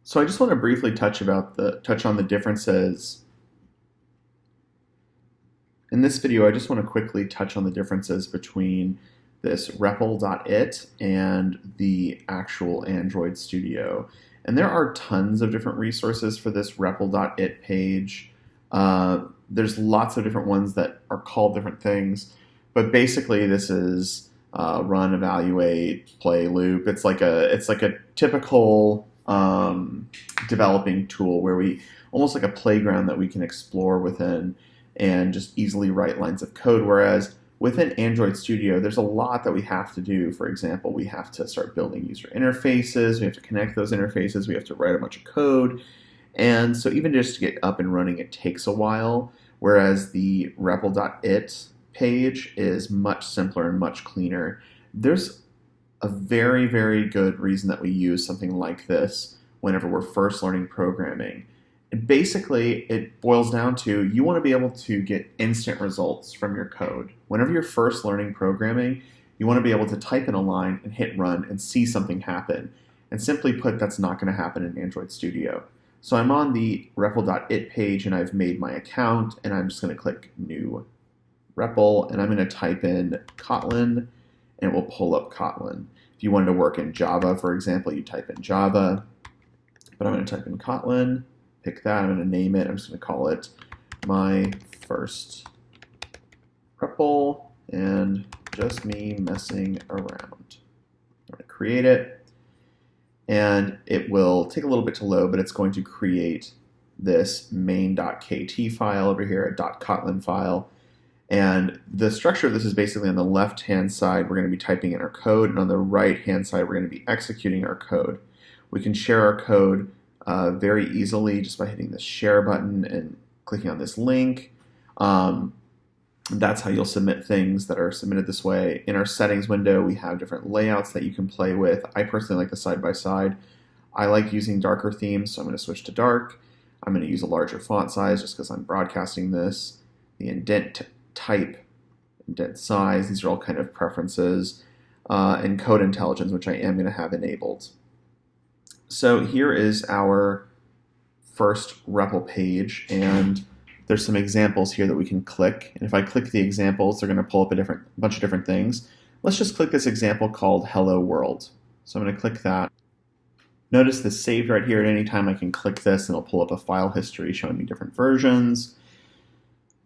So I just want to briefly touch on the differences. In this video, I just want to quickly touch on the differences between this Repl.It and the actual Android Studio. And there are tons of different resources for this Repl.It page. There's lots of different ones that are called different things, but basically this is run, evaluate, play, loop. It's like a typical developing tool where we almost like a playground that we can explore within and just easily write lines of code. Whereas within Android Studio, there's a lot that we have to do. For example, we have to start building user interfaces. We have to connect those interfaces. We have to write a bunch of code. And so even just to get up and running, it takes a while. Whereas the Repl.It page is much simpler and much cleaner. There's a very, very good reason that we use something like this whenever we're first learning programming. And basically, it boils down to you want to be able to get instant results from your code. Whenever you're first learning programming, you want to be able to type in a line and hit run and see something happen. And simply put, that's not going to happen in Android Studio. So I'm on the Repl.It page and I've made my account, and I'm just going to click New Repl, and I'm going to type in Kotlin, and it will pull up Kotlin. If you wanted to work in Java, for example, you type in Java, but I'm going to type in Kotlin, pick that, I'm going to name it, I'm just going to call it my first Repl, and just me messing around. I'm going to create it, and it will take a little bit to load, but it's going to create this main.kt file over here, a .kotlin file. And the structure of this is basically on the left-hand side, we're going to be typing in our code, and on the right-hand side, we're going to be executing our code. We can share our code very easily just by hitting the share button and clicking on this link. That's how you'll submit things that are submitted this way. In our settings window, we have different layouts that you can play with. I personally like the side-by-side. I like using darker themes, so I'm going to switch to dark. I'm going to use a larger font size just because I'm broadcasting this. The indent type, indent size, these are all kind of preferences, and code intelligence, which I am going to have enabled. So here is our first Repl page, and there's some examples here that we can click. And if I click the examples, they're going to pull up a bunch of different things. Let's just click this example called Hello World. So I'm going to click that. Notice this saved right here. At any time I can click this and it'll pull up a file history showing me different versions.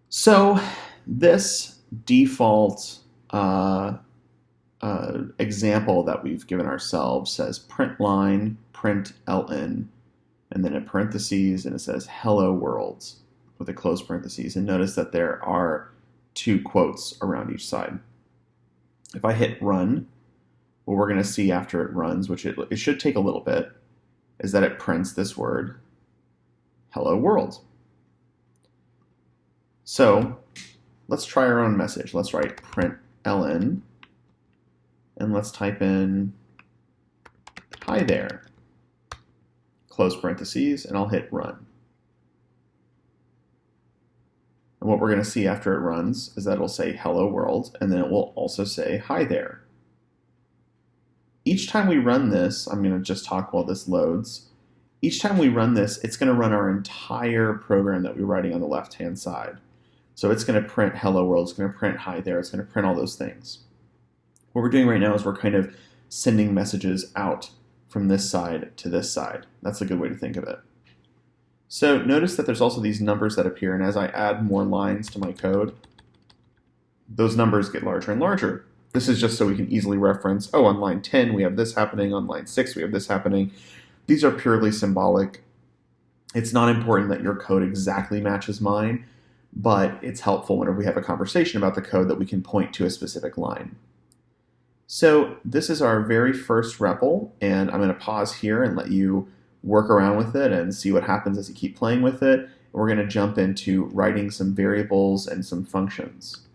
So this default example that we've given ourselves says print line, print ln, and then in parentheses, and it says hello world with a close parentheses. And notice that there are two quotes around each side. If I hit run, what we're going to see after it runs, which it should take a little bit, is that it prints this word, hello world. So let's try our own message. Let's write print ln, and let's type in hi there, close parentheses, and I'll hit run. And what we're going to see after it runs is that it'll say hello world, and then it will also say hi there. Each time we run this, I'm going to just talk while this loads. Each time we run this, it's going to run our entire program that we're writing on the left-hand side. So it's going to print hello world, it's going to print hi there, it's going to print all those things. What we're doing right now is we're kind of sending messages out from this side to this side. That's a good way to think of it. So notice that there's also these numbers that appear, and as I add more lines to my code, those numbers get larger and larger. This is just so we can easily reference, oh, on line 10 we have this happening, on line 6 we have this happening. These are purely symbolic. It's not important that your code exactly matches mine, but it's helpful whenever we have a conversation about the code that we can point to a specific line. So this is our very first Repl, and I'm going to pause here and let you work around with it and see what happens as you keep playing with it. We're going to jump into writing some variables and some functions.